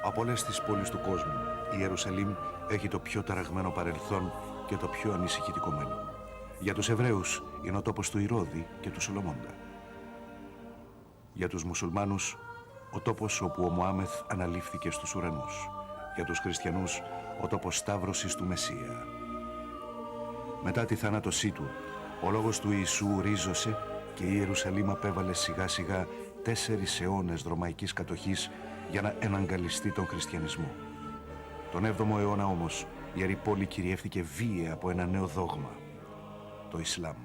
Από όλες τις πόλεις του κόσμου, η Ιερουσαλήμ έχει το πιο ταραγμένο παρελθόν και το πιο ανησυχητικό μέλλον. Για τους Εβραίους είναι ο τόπος του Ηρώδη και του Σολομώντα. Για τους μουσουλμάνους, ο τόπος όπου ο Μωάμεθ αναλήφθηκε στους ουρανούς. Για τους χριστιανούς, ο τόπος σταύρωσης του Μεσσία. Μετά τη θάνατωσή του, ο λόγος του Ιησού ρίζωσε και η Ιερουσαλήμ απέβαλε σιγά σιγά 4 αιώνες ρωμαϊκής κατοχής για να εναγκαλιστεί τον χριστιανισμό. Τον 7ο αιώνα όμως η Ιερή Πόλη κυριεύθηκε βίαια από ένα νέο δόγμα, το Ισλάμ.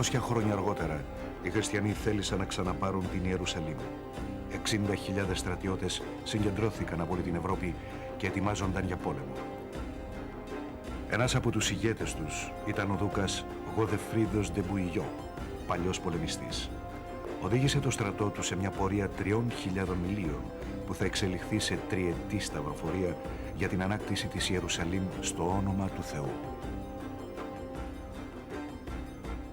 «400 χρόνια αργότερα, οι χριστιανοί θέλησαν να ξαναπάρουν την Ιερουσαλήμ. 60.000 στρατιώτες συγκεντρώθηκαν από όλη την Ευρώπη και ετοιμάζονταν για πόλεμο. Ένας από τους ηγέτες τους ήταν ο Δούκας Γοδεφρίδος Ντεμπουιγιό, παλιός πολεμιστής. Οδήγησε το στρατό του σε μια πορεία 3.000 μιλίων που θα εξελιχθεί σε τριετή σταυροφορία για την ανάκτηση της Ιερουσαλήμ στο όνομα του Θεού.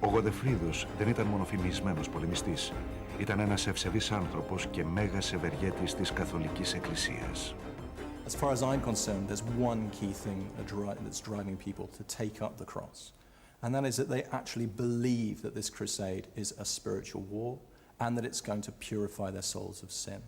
Ο Γοδεφρίδος δεν ήταν μόνο φημισμένος πολεμιστής. Ήταν ένας ευσεβής άνθρωπος και μέγας ευεργέτης της Καθολικής Εκκλησίας. As far as I'm concerned, there's one key thing that's driving people to take up the cross. And that is that they actually believe that this crusade is a spiritual war and that it's going to purify their souls of sin.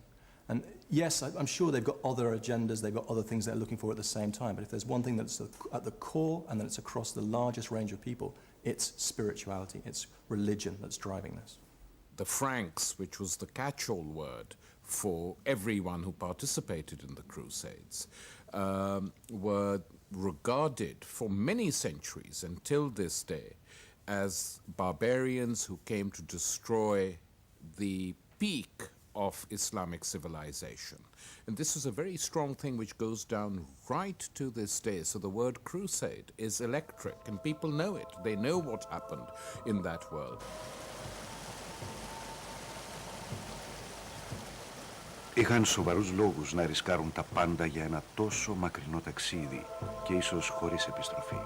And yes, I'm sure they've got other agendas, they've got other things they're looking for at the same time, but if there's one thing that's at the core and that it's across the largest range of people, it's spirituality, it's religion that's driving this. The Franks, which was the catch-all word for everyone who participated in the Crusades, were regarded for many centuries until this day as barbarians who came to destroy the peak of Islamic civilization. And this is a very strong thing which goes down right to this day. So the word crusade is electric and people know it. They know what happened in that world. Είχαν σοβαρούς λόγους να ρισκάρουν τα πάντα για ένα τόσο μακρινό ταξίδι και ίσως χωρίς επιστροφή.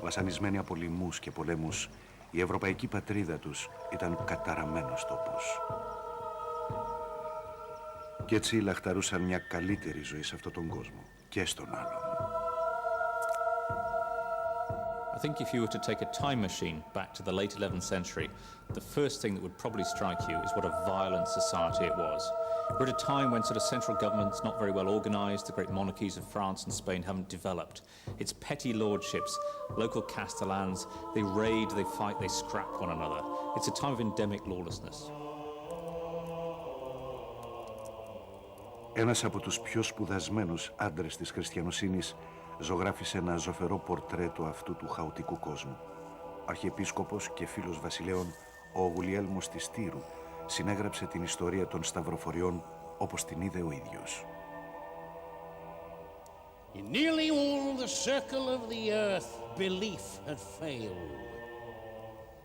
Βασανισμένοι από λοιμούς και πολέμους, η ευρωπαϊκή πατρίδα τους ήταν καταραμένος τόπος. Κι έτσι λαχταρούσαν μια καλύτερη ζωή σε αυτόν τον κόσμο και στον άλλον. I think if you were to take a time machine back to the late 11th century, the first thing that would probably strike you is what a violent society it was. We're at a time when sort of central government's not very well organized, the great monarchies of France and Spain haven't developed. It's petty lordships, local castellans, they raid, they fight, they scrap one another. It's a time of endemic lawlessness. Ένας από τους πιο σπουδασμένους άντρες της χριστιανοσύνης ζωγράφισε ένα ζωφερό πορτρέτο αυτού του χαοτικού κόσμου. Αρχιεπίσκοπος και φίλος βασιλέων, ο Γουλιέλμος της Τύρου, συνέγραψε την ιστορία των σταυροφοριών όπως την είδε ο ίδιος. In nearly all the circle of the earth, belief had failed.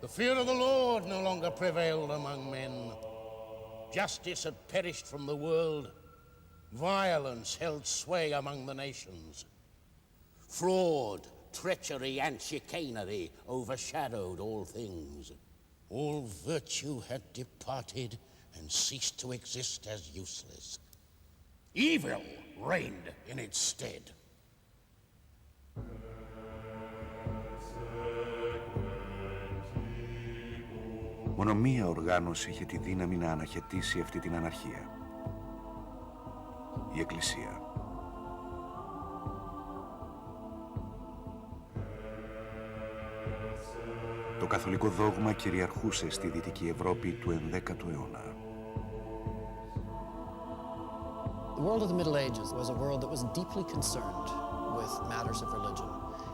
The fear of the Lord no longer prevailed among men. Justice had perished from the world. Violence held sway among the nations. Fraud, treachery, and chicanery overshadowed all things. All virtue had departed and ceased to exist as useless. Evil reigned in its stead. Μόνο μία οργάνωση είχε τη δύναμη να αναχαιτήσει αυτή την αναρχία. Η Εκκλησία. Το καθολικό δόγμα κυριαρχούσε στη Δυτική Ευρώπη του 11ου αιώνα. The world of the Middle Ages was a world that was deeply concerned with matters of religion.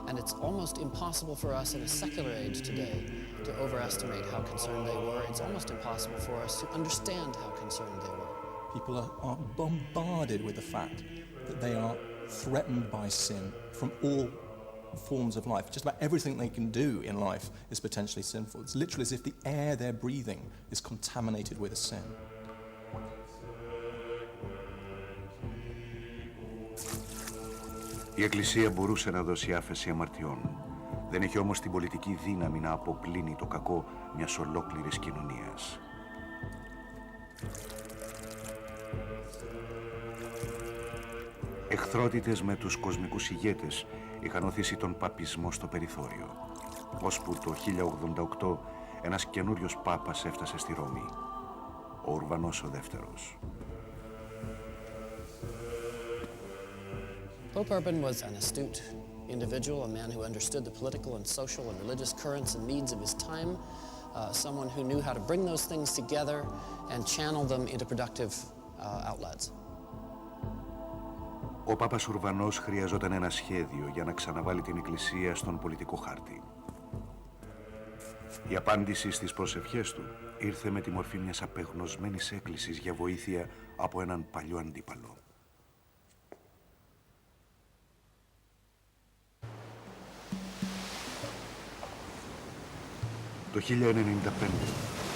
And it's almost impossible for us in a secular age today to overestimate how concerned they were. It's almost impossible for us to understand how concerned they were. People are bombarded with the fact that they are threatened by sin from all forms of life. Just about everything they can do in life is potentially sinful. It's literally as if the air they're breathing is contaminated with a sin. Η Εκκλησία μπορούσε να δώσει άφεση αμαρτιών. Δεν έχει όμως την πολιτική δύναμη να αποπλύνει το κακό μιας ολόκληρης κοινωνίας. Εχθρότητες με τους κοσμικούς ηγέτες είχαν οθήσει τον παπισμό στο περιθώριο, ώσπου το 1088 ένας καινούριος πάπας έφτασε στη Ρώμη, ο Ουρβανός ο Δεύτερος. Pope Urban was an astute individual, a man who understood the political and social and religious currents and needs of his time, someone who knew how to bring those things together and channel them into productive outlets. Ο Πάπας Ουρβανός χρειαζόταν ένα σχέδιο για να ξαναβάλει την Εκκλησία στον πολιτικό χάρτη. Η απάντηση στις προσευχές του ήρθε με τη μορφή μιας απεγνωσμένης έκκλησης για βοήθεια από έναν παλιό αντίπαλο. Το 1095,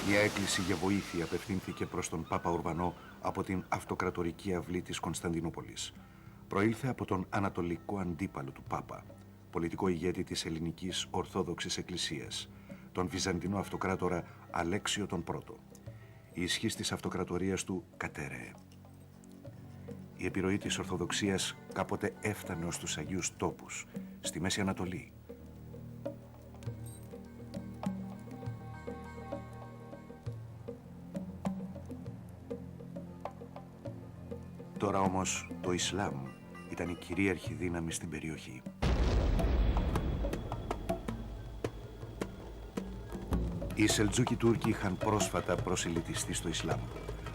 μια έκκληση για βοήθεια απευθύνθηκε προς τον Πάπα Ουρβανό από την αυτοκρατορική αυλή της Κωνσταντινούπολης. Προήλθε από τον ανατολικό αντίπαλο του Πάπα, πολιτικό ηγέτη της ελληνικής Ορθόδοξης Εκκλησίας, τον Βυζαντινό αυτοκράτορα Αλέξιο τον Πρώτο. Η ισχύς της αυτοκρατορίας του κατέρεε. Η επιρροή της Ορθοδοξίας κάποτε έφτανε ως τους Αγίους Τόπους, στη Μέση Ανατολή. Τώρα όμως το Ισλάμ ήταν η κυρίαρχη δύναμη στην περιοχή. Οι Σελτζούκοι Τούρκοι είχαν πρόσφατα προσελητιστεί στο Ισλάμ.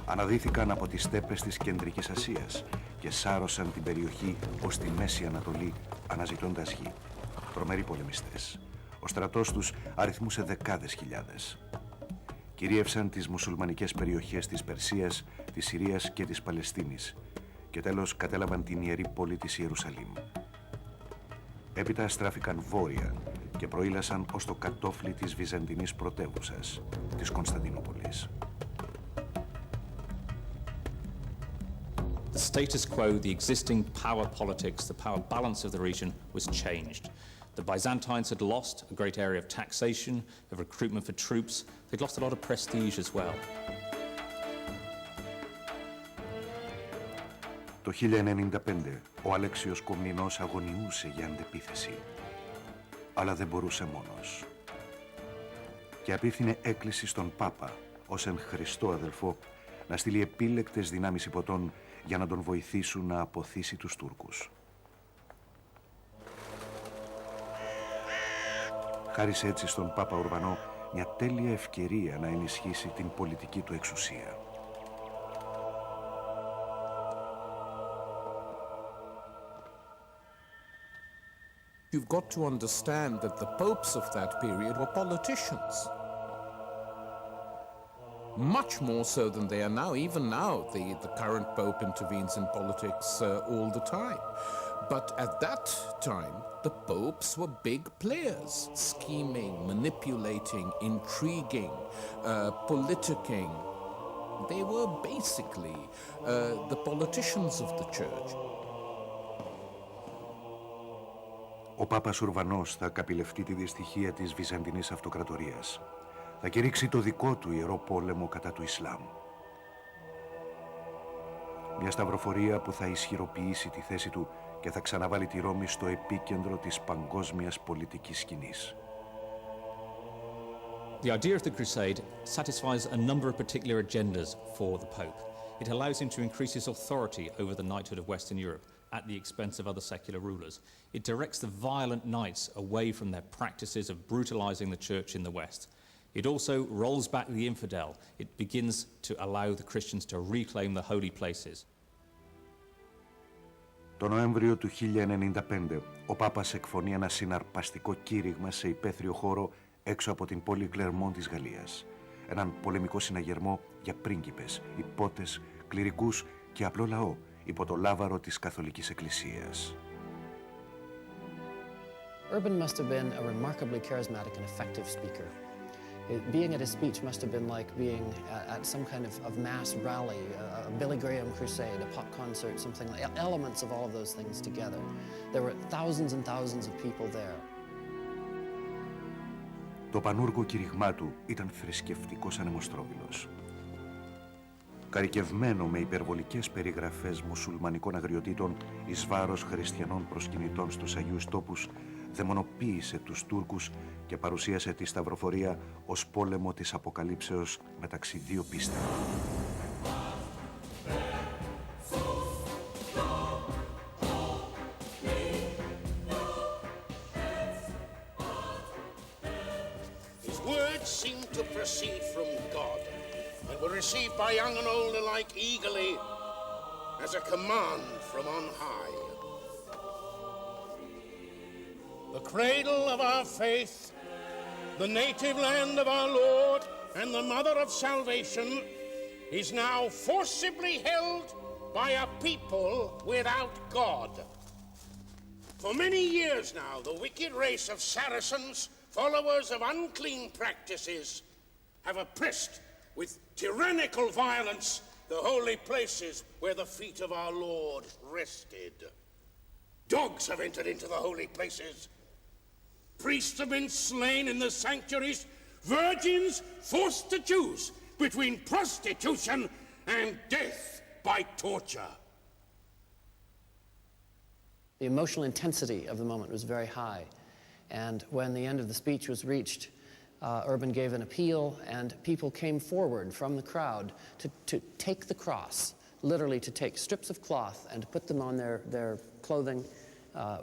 Αναδύθηκαν από τις στέπες της Κεντρικής Ασίας και σάρωσαν την περιοχή ως τη Μέση Ανατολή αναζητώντας γη. Τρομεροί πολεμιστές. Ο στρατός τους αριθμούσε δεκάδες χιλιάδες. Κυρίευσαν τις μουσουλμανικές περιοχές της Περσίας, της Συρίας και της Παλαιστίνης και τέλος κατέλαβαν την ιερή πόλη της Ιερουσαλήμ. Έπειτα στράφηκαν βόρεια και προήλασαν ως το κατόφλι της βυζαντινής πρωτεύουσας, της Κωνσταντινούπολης. The status quo, the existing power politics, the power balance of the region was changed. The Byzantines had lost a great area of taxation, of recruitment for troops. They'd lost a lot of prestige as well. Το 1095 ο Αλέξιος Κομνηνός αγωνιούσε για αντεπίθεση, αλλά δεν μπορούσε μόνος. Και απίφθινε έκκληση στον Πάπα, ως εν Χριστό αδελφό, να στείλει επίλεκτες δυνάμεις υποτών για να τον βοηθήσουν να αποθήσει τους Τούρκους. Χάρισε έτσι στον Πάπα Ουρβανό μια τέλεια ευκαιρία να ενισχύσει την πολιτική του εξουσία. You've got to understand that the popes of that period were politicians. Much more so than they are now. Even now, the current pope intervenes in politics all the time. But at that time, the popes were big players, scheming, manipulating, intriguing, politicking. They were basically the politicians of the church. Ο Πάπας Ουρβανός θα καπηλευτεί τη δυστυχία της Βυζαντινής Αυτοκρατορίας. Θα κηρύξει το δικό του ιερό πόλεμο κατά του Ισλάμ. Μια σταυροφορία που θα ισχυροποιήσει τη θέση του και θα ξαναβάλει τη Ρώμη στο επίκεντρο της παγκόσμιας πολιτικής σκηνής. The idea of the crusade satisfies a number of particular agendas for the Pope. It allows him to increase his authority over the knighthood of Western Europe at the expense of other secular rulers. It directs the violent knights away from their practices of brutalizing the church in the West. It also rolls back the infidel. It begins to allow the Christians to reclaim the holy places. Το Νοέμβριο του 1095, ο Πάπας εκφωνεί ένα συναρπαστικό κήρυγμα σε υπαίθριο χώρο έξω από την πόλη Κλερμόν της Γαλλίας. Έναν πολεμικό συναγερμό για πρίγκιπες, υπότες, κληρικούς και απλό λαό υπό το λάβαρο της Καθολικής Εκκλησίας. Urban must have been a remarkably charismatic and effective speaker. Being at his speech must have been like being at some kind of mass rally, a Billy Graham crusade, a pop concert, something like elements of all of those things together. There were thousands and thousands of people there. Το πανούργο κήρυγμά του ήταν θρησκευτικός ανεμοστρόβιλος. Καρικευμένο με υπερβολικές περιγραφές μουσουλμανικών αγριοτήτων εις βάρος χριστιανών προσκυνητών στους Αγίους Τόπους, δαιμονοποίησε τους Τούρκους και παρουσίασε τη Σταυροφορία ως πόλεμο της αποκαλύψεως μεταξύ δύο πίστεων. His words seemed to proceed from God and were received by young and old alike eagerly as a command from on high. The cradle of our faith, the native land of our Lord and the mother of salvation, is now forcibly held by a people without God. For many years now, the wicked race of Saracens, followers of unclean practices, have oppressed with tyrannical violence the holy places where the feet of our Lord rested. Dogs have entered into the holy places. Priests have been slain in the sanctuaries, virgins forced to choose between prostitution and death by torture. The emotional intensity of the moment was very high, and when the end of the speech was reached, Urban gave an appeal, and people came forward from the crowd to take the cross, literally to take strips of cloth and put them on their clothing,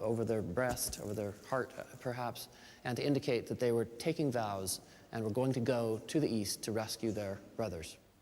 over their breast, over their heart perhaps, and to indicate that they were taking vows and were going to go to the east to rescue their brothers.